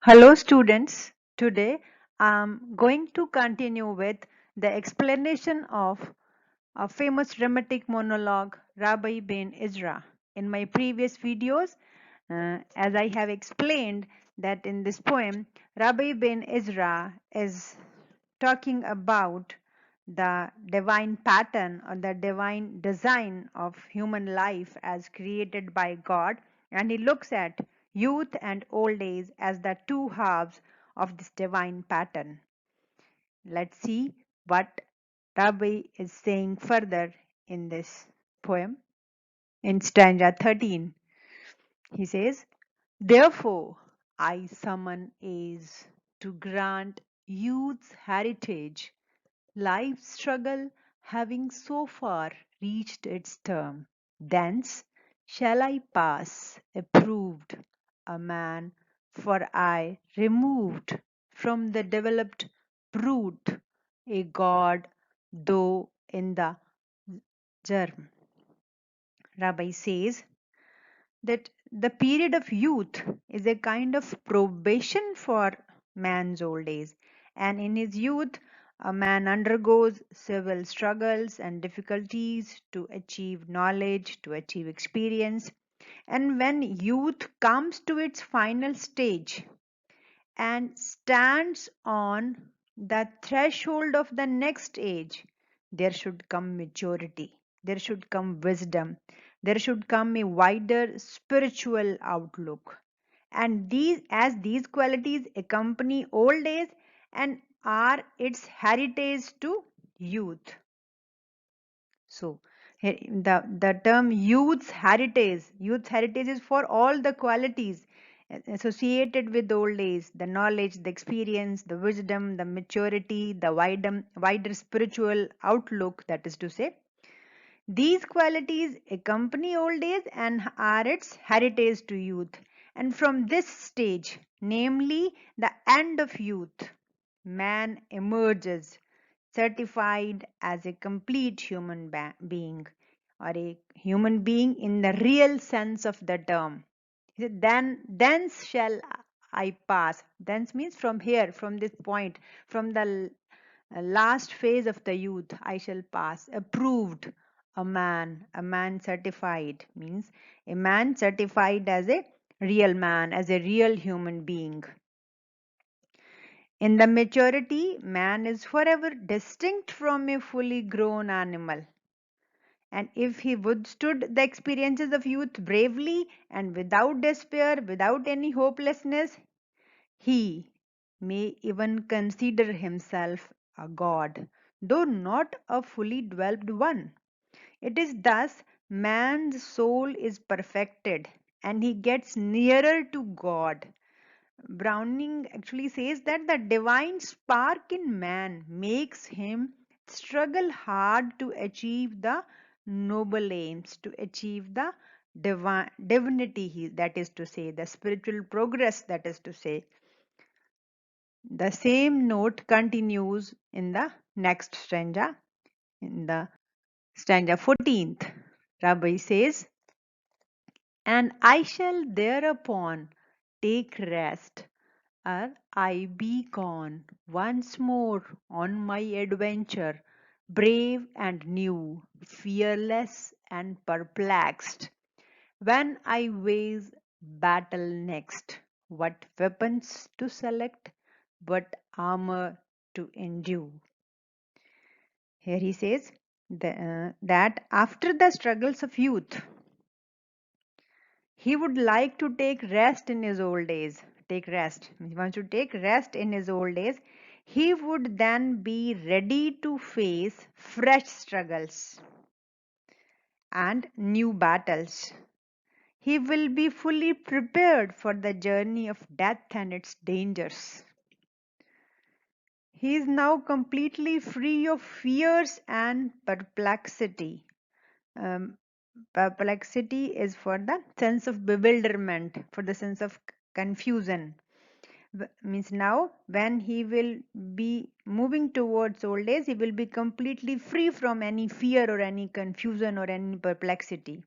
Hello students, today I'm going to continue with the explanation of a famous dramatic monologue Rabbi ben Ezra. In my previous videos, as I have explained that in this poem, Rabbi ben Ezra is talking about the divine pattern or the divine design of human life as created by God, and he looks at youth and old age as the two halves of this divine pattern. Let's see what Rabbi is saying further in this poem. In stanza 13, he says, therefore, I summon age to grant youth's heritage, life's struggle having so far reached its term. Thence shall I pass approved a man, for I removed from the developed brute a god, though in the germ. Rabbi says that the period of youth is a kind of probation for man's old age, and in his youth a man undergoes several struggles and difficulties to achieve knowledge, to achieve experience. And when youth comes to its final stage and stands on the threshold of the next age, there should come maturity, there should come wisdom, there should come a wider spiritual outlook. And these qualities accompany old age and are its heritage to youth. So the term youth heritage is for all the qualities associated with old age, the knowledge, the experience, the wisdom, the maturity, the wider spiritual outlook, that is to say. These qualities accompany old age and are its heritage to youth. And from this stage, namely the end of youth, man emerges certified as a complete human being, or a human being in the real sense of the term. Then thence shall I pass. Thence means from here, from this point, from the last phase of the youth, I shall pass. Approved, a man certified means a man certified as a real man, as a real human being. In the maturity, man is forever distinct from a fully grown animal. And if he withstood the experiences of youth bravely and without despair, without any hopelessness, he may even consider himself a god, though not a fully developed one. It is thus man's soul is perfected and he gets nearer to God. Browning actually says that the divine spark in man makes him struggle hard to achieve the noble aims, to achieve the divinity, that is to say, the spiritual progress, that is to say. The same note continues in the next stanza, in the stanza 14th. Rabbi says, and I shall thereupon take rest, ere I be gone once more on my adventure, brave and new, fearless and perplexed. When I face battle next, what weapons to select, what armor to endure. Here he says that after the struggles of youth, he would like to take rest in his old age. Take rest. He wants to take rest in his old age. He would then be ready to face fresh struggles and new battles. He will be fully prepared for the journey of death and its dangers. He is now completely free of fears and perplexity. Um, Perplexity is for the sense of bewilderment, for the sense of confusion. Means now when he will be moving towards old age, he will be completely free from any fear or any confusion or any perplexity.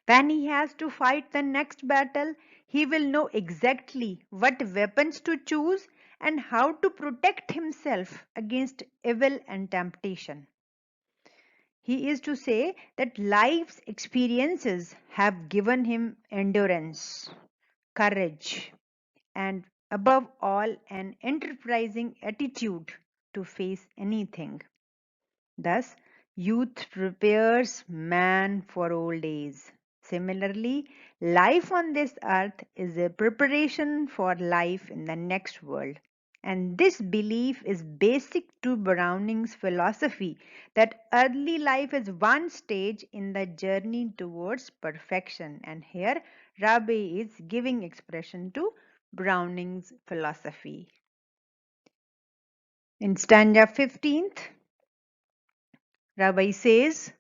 When he has to fight the next battle, he will know exactly what weapons to choose and how to protect himself against evil and temptation. He is to say that life's experiences have given him endurance, courage, and above all, an enterprising attitude to face anything. Thus, youth prepares man for old age. Similarly, life on this earth is a preparation for life in the next world. And this belief is basic to Browning's philosophy that early life is one stage in the journey towards perfection. And here, Rabbi is giving expression to Browning's philosophy. In stanza 15th, Rabbi says,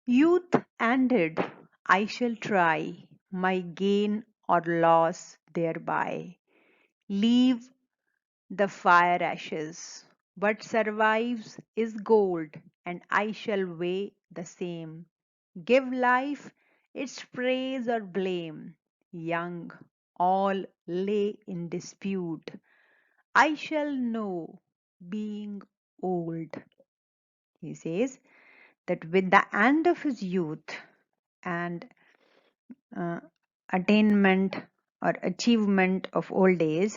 Youth ended, I shall try my gain or loss thereby. Leave the fire ashes. What survives is gold, and I shall weigh the same. Give life its praise or blame. Young, all lay in dispute. I shall know, being old. He says that with the end of his youth and uh, attainment or achievement of old age,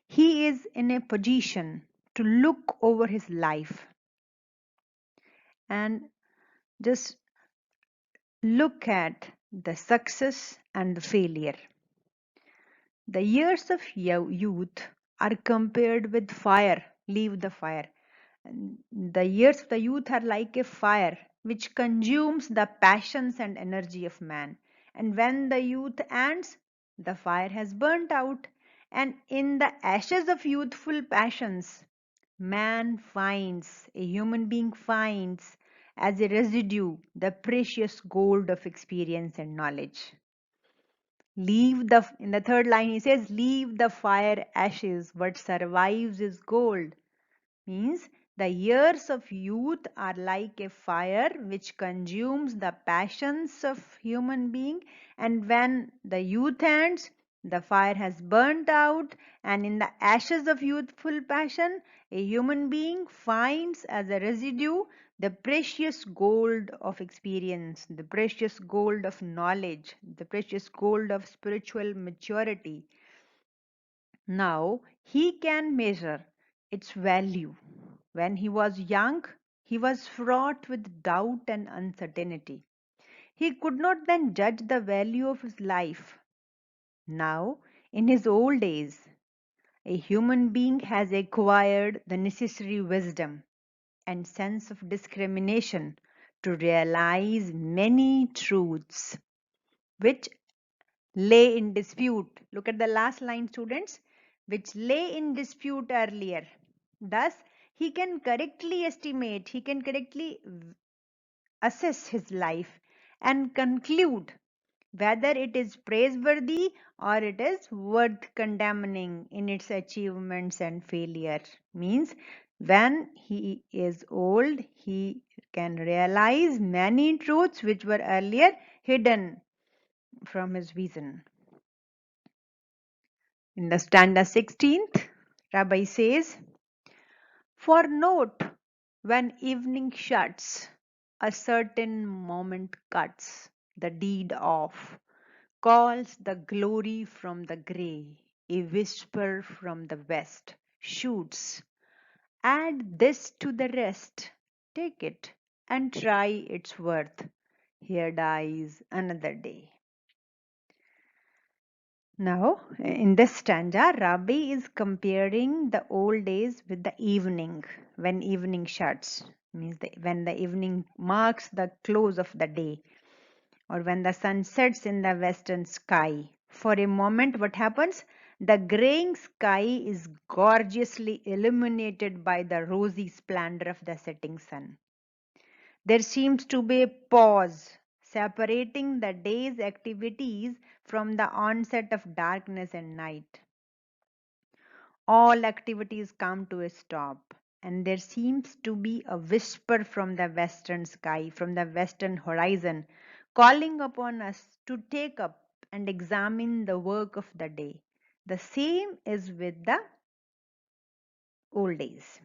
he is in a position to look over his life and just look at the success and the failure. The years of youth are compared with fire. Leave the fire. The years of the youth are like a fire which consumes the passions and energy of man. And when the youth ends, the fire has burnt out. And in the ashes of youthful passions, man finds, a human being finds as a residue the precious gold of experience and knowledge. In the third line, he says, Leave the fire ashes, what survives is gold. Means the years of youth are like a fire which consumes the passions of human being, and when the youth ends, the fire has burnt out, and in the ashes of youthful passion, a human being finds as a residue the precious gold of experience, the precious gold of knowledge, the precious gold of spiritual maturity. Now he can measure its value. When he was young, he was fraught with doubt and uncertainty. He could not then judge the value of his life. Now, in his old age, a human being has acquired the necessary wisdom and sense of discrimination to realize many truths which lay in dispute. Look at the last line, students, which lay in dispute earlier. Thus, he can correctly estimate, he can correctly assess his life and conclude whether it is praiseworthy or it is worth condemning in its achievements and failure. Means when he is old, he can realize many truths which were earlier hidden from his vision. In the stanza 16th, Rabbi says, For note, when evening shuts, a certain moment cuts the deed off, calls the glory from the grey, a whisper from the west, shoots. Add this to the rest, take it and try its worth. Here dies another day. Now, in this stanza, Rabbi is comparing the old days with the evening, when evening shuts, means when the evening marks the close of the day, or when the sun sets in the western sky. For a moment, what happens? The graying sky is gorgeously illuminated by the rosy splendor of the setting sun. There seems to be a pause separating the day's activities from the onset of darkness and night. All activities come to a stop, and there seems to be a whisper from the western sky, from the western horizon, calling upon us to take up and examine the work of the day. The same is with the old days.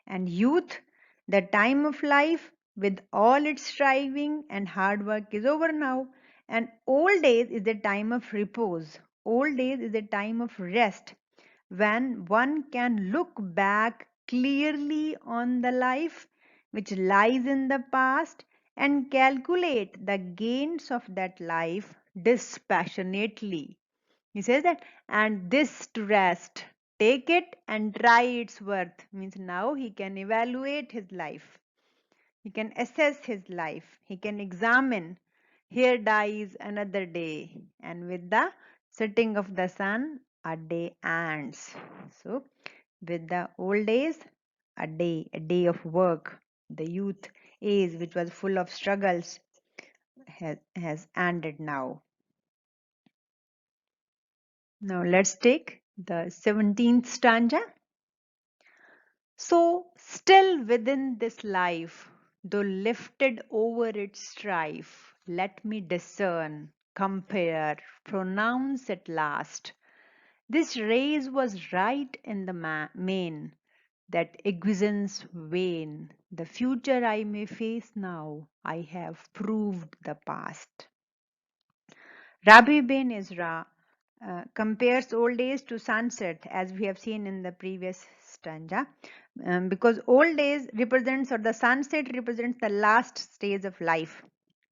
And youth, the time of life with all its striving and hard work is over now. And old days is a time of repose. Old days is a time of rest when one can look back clearly on the life which lies in the past and calculate the gains of that life dispassionately. He says that, and this to rest, take it and try its worth. Means now he can evaluate his life, he can assess his life, he can examine. Here dies another day, and with the setting of the sun, a day ends. So, with the old days, a day of work. The youth age, which was full of struggles, has ended now. Now let's take the 17th stanza. So, still within this life, though lifted over its strife, let me discern, compare, pronounce at last. This race was right in the main, that existence vain. The future I may face now, I have proved the past. Rabbi ben Ezra compares old days to sunset, as we have seen in the previous stanza, because old days represents, or the sunset represents, the last stage of life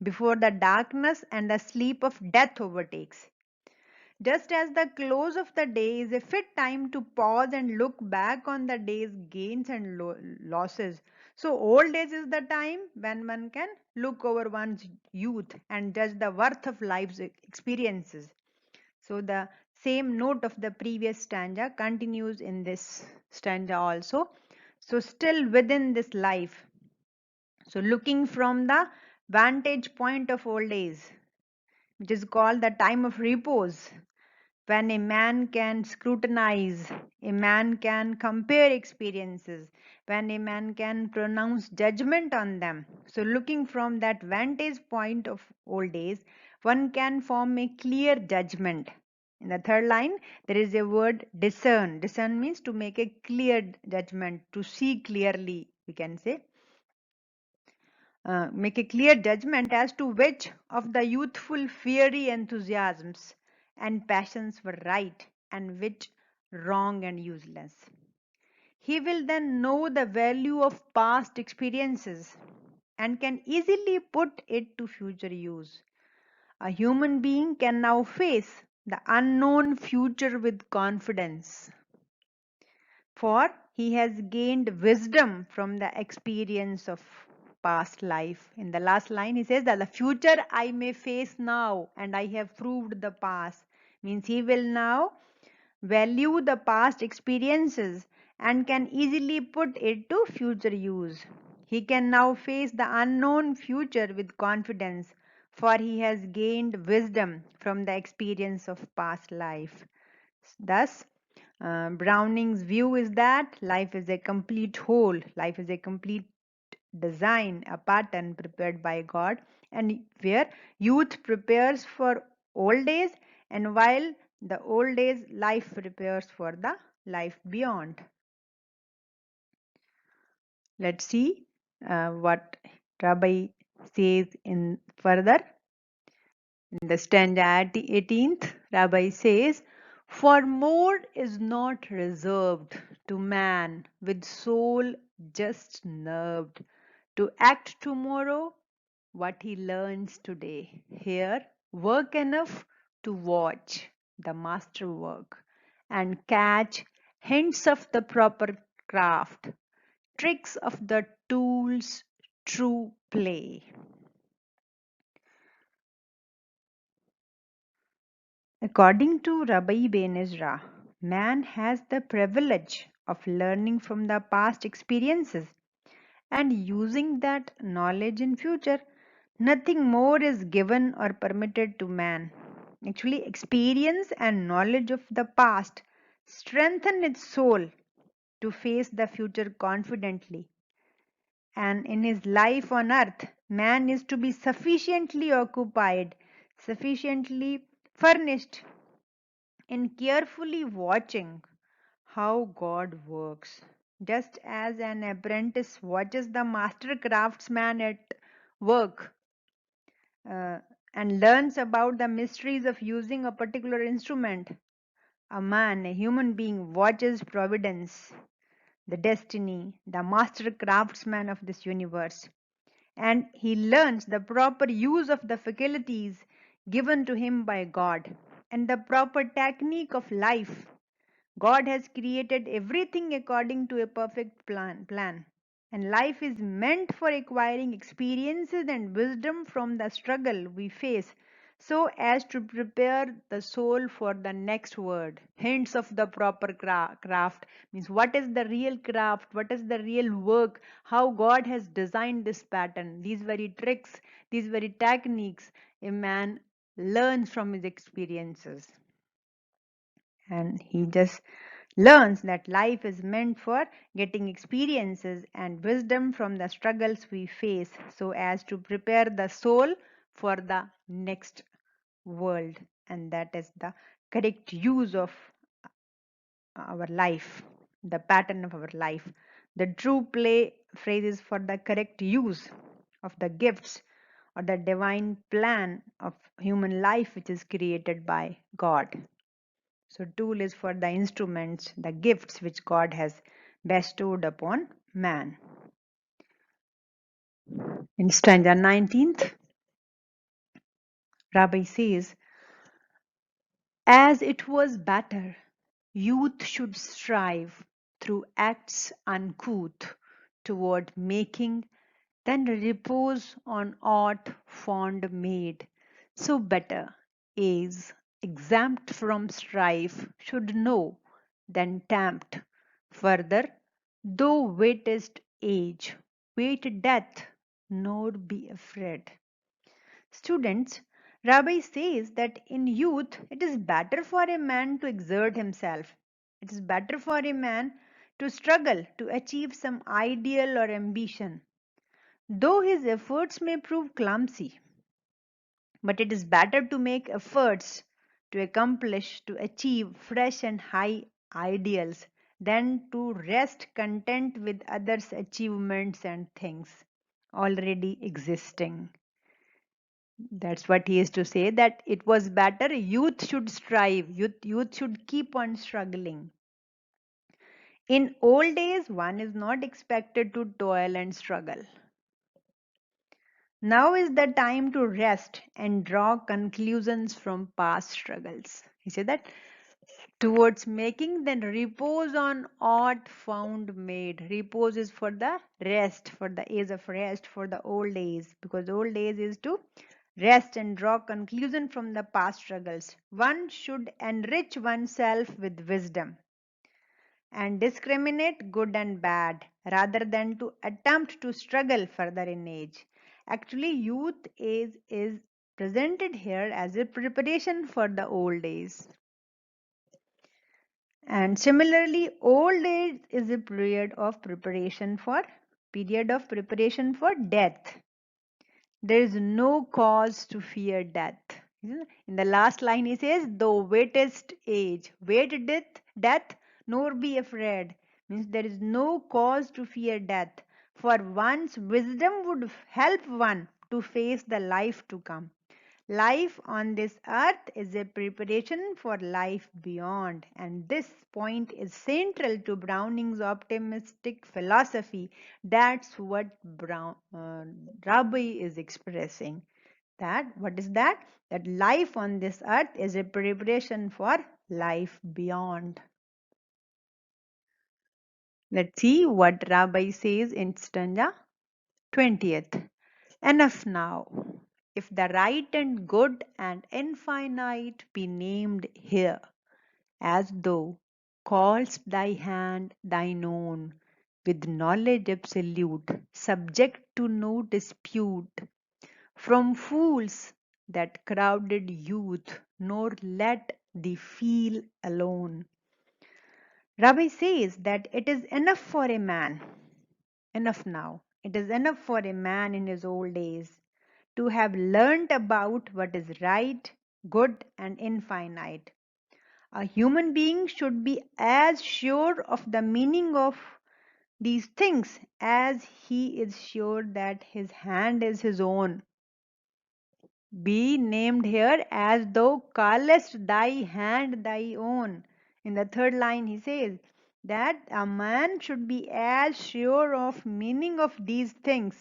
before the darkness and the sleep of death overtakes. Just as the close of the day is a fit time to pause and look back on the day's gains and losses, so old age is the time when one can look over one's youth and judge the worth of life's experiences. So the same note of the previous stanza continues in this stanza also. So still within this life. So looking from the vantage point of old age, which is called the time of repose, when a man can scrutinize, a man can compare experiences, when a man can pronounce judgment on them. So, looking from that vantage point of old days, one can form a clear judgment. In the third line, there is a word discern. Discern means to make a clear judgment, to see clearly, we can say. Make a clear judgment as to which of the youthful fiery enthusiasms and passions were right and which wrong and useless. He will then know the value of past experiences and can easily put it to future use. A human being can now face the unknown future with confidence, for he has gained wisdom from the experience of past life. In the last line, he says that the future I may face now, and I have proved the past. Means he will now value the past experiences and can easily put it to future use. He can now face the unknown future with confidence, for he has gained wisdom from the experience of past life. Thus, Browning's view is that life is a complete whole, life is a complete design, a pattern prepared by God, and where youth prepares for old days, and while the old days life prepares for the life beyond. Let's see what Rabbi says in further. In the stanza 18th, Rabbi says, for more is not reserved to man with soul just nerved to act tomorrow what he learns today. Here, work enough to watch the master work and catch hints of the proper craft, tricks of the tool's true play. According to Rabbi ben Ezra, man has the privilege of learning from the past experiences and using that knowledge in future. Nothing more is given or permitted to man. Actually, experience and knowledge of the past strengthen its soul to face the future confidently. And in his life on earth, man is to be sufficiently occupied, sufficiently furnished in carefully watching how God works. Just as an apprentice watches the master craftsman at work, uh, and learns about the mysteries of using a particular instrument, a man, a human being, watches providence, the destiny, the master craftsman of this universe, and he learns the proper use of the faculties given to him by God and the proper technique of life. God has created everything according to a perfect plan. And life is meant for acquiring experiences and wisdom from the struggle we face so as to prepare the soul for the next word. Hints of the proper craft means what is the real craft, what is the real work, how God has designed this pattern, these very tricks, these very techniques a man learns from his experiences. And he just learns that life is meant for getting experiences and wisdom from the struggles we face so as to prepare the soul for the next world. And that is the correct use of our life, the pattern of our life. The true play phrases for the correct use of the gifts or the divine plan of human life which is created by God. So, tool is for the instruments, the gifts which God has bestowed upon man. In stanza 19th, Rabbi says, as it was better, youth should strive through acts uncouth toward making than repose on aught fond made. So better is exempt from strife should know than tempt further, though waitest age, wait death, nor be afraid. Students, Rabbi says that in youth it is better for a man to exert himself. It is better for a man to struggle to achieve some ideal or ambition, though his efforts may prove clumsy. But it is better to make efforts to accomplish, to achieve fresh and high ideals than to rest content with others' achievements and things already existing. That's what he is to say, that it was better youth should strive, youth should keep on struggling. In old days, one is not expected to toil and struggle. Now is the time to rest and draw conclusions from past struggles. He said that towards making then repose on aught found made. Repose is for the rest, for the age of rest, for the old age, because old age is to rest and draw conclusion from the past struggles. One should enrich oneself with wisdom and discriminate good and bad rather than to attempt to struggle further in age. Actually, youth age is presented here as a preparation for the old age. And similarly, old age is a period of preparation for death. There is no cause to fear death. In the last line, he says, though waitest age, wait death, nor be afraid. Means there is no cause to fear death, for one's wisdom would help one to face the life to come. Life on this earth is a preparation for life beyond, and this point is central to Browning's optimistic philosophy. That's what Rabbi is expressing. That what is that? That life on this earth is a preparation for life beyond. Let's see what Rabbi says in stanza 20th. Enough now. If the right and good and infinite be named here, as thou call'st thy hand thine own, with knowledge absolute, subject to no dispute, from fools that crowded youth, nor let thee feel alone. Rabbi says that it is enough for a man, enough now. It is enough for a man in his old days to have learnt about what is right, good, and infinite. A human being should be as sure of the meaning of these things as he is sure that his hand is his own. Be named here as thou callest thy hand thy own. In the third line he says that a man should be as sure of meaning of these things,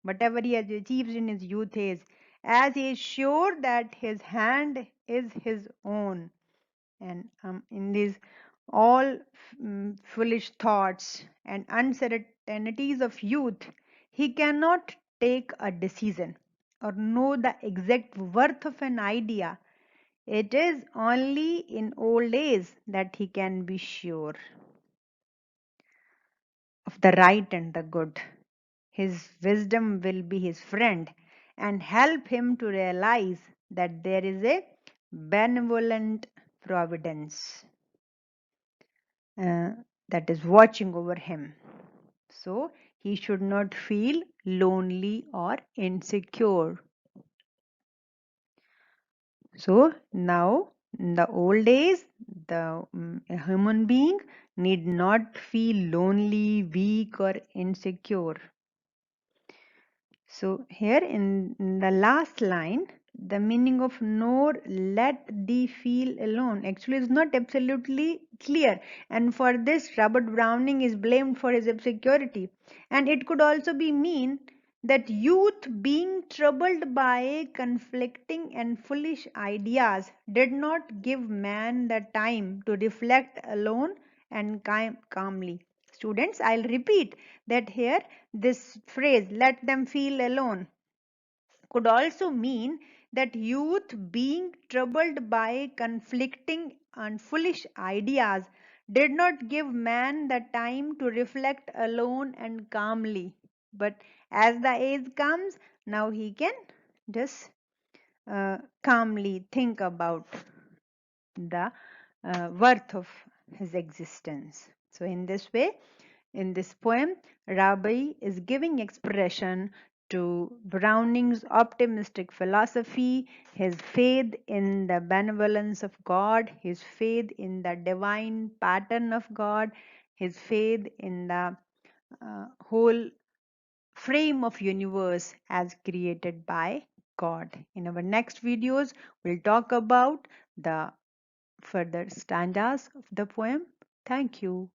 whatever he has achieved in his youth is, as he is sure that his hand is his own. And in these all foolish thoughts and uncertainties of youth, he cannot take a decision or know the exact worth of an idea. It is only in old age that he can be sure of the right and the good. His wisdom will be his friend and help him to realize that there is a benevolent providence uh, that is watching over him. So he should not feel lonely or insecure. So now, in the old days, a human being need not feel lonely, weak, or insecure. So here in the last line, the meaning of nor let thee feel alone actually is not absolutely clear, and for this Robert Browning is blamed for his obscurity. And it could also be mean that youth being troubled by conflicting and foolish ideas did not give man the time to reflect alone and calmly. Students, I'll repeat that here this phrase, let them feel alone, could also mean that youth being troubled by conflicting and foolish ideas did not give man the time to reflect alone and calmly. But as the age comes, now he can just calmly think about the worth of his existence. So, in this way, in this poem, Rabbi is giving expression to Browning's optimistic philosophy, his faith in the benevolence of God, his faith in the divine pattern of God, his faith in the whole frame of universe as created by God. In our next videos, we'll talk about the further stanzas of the poem. Thank you.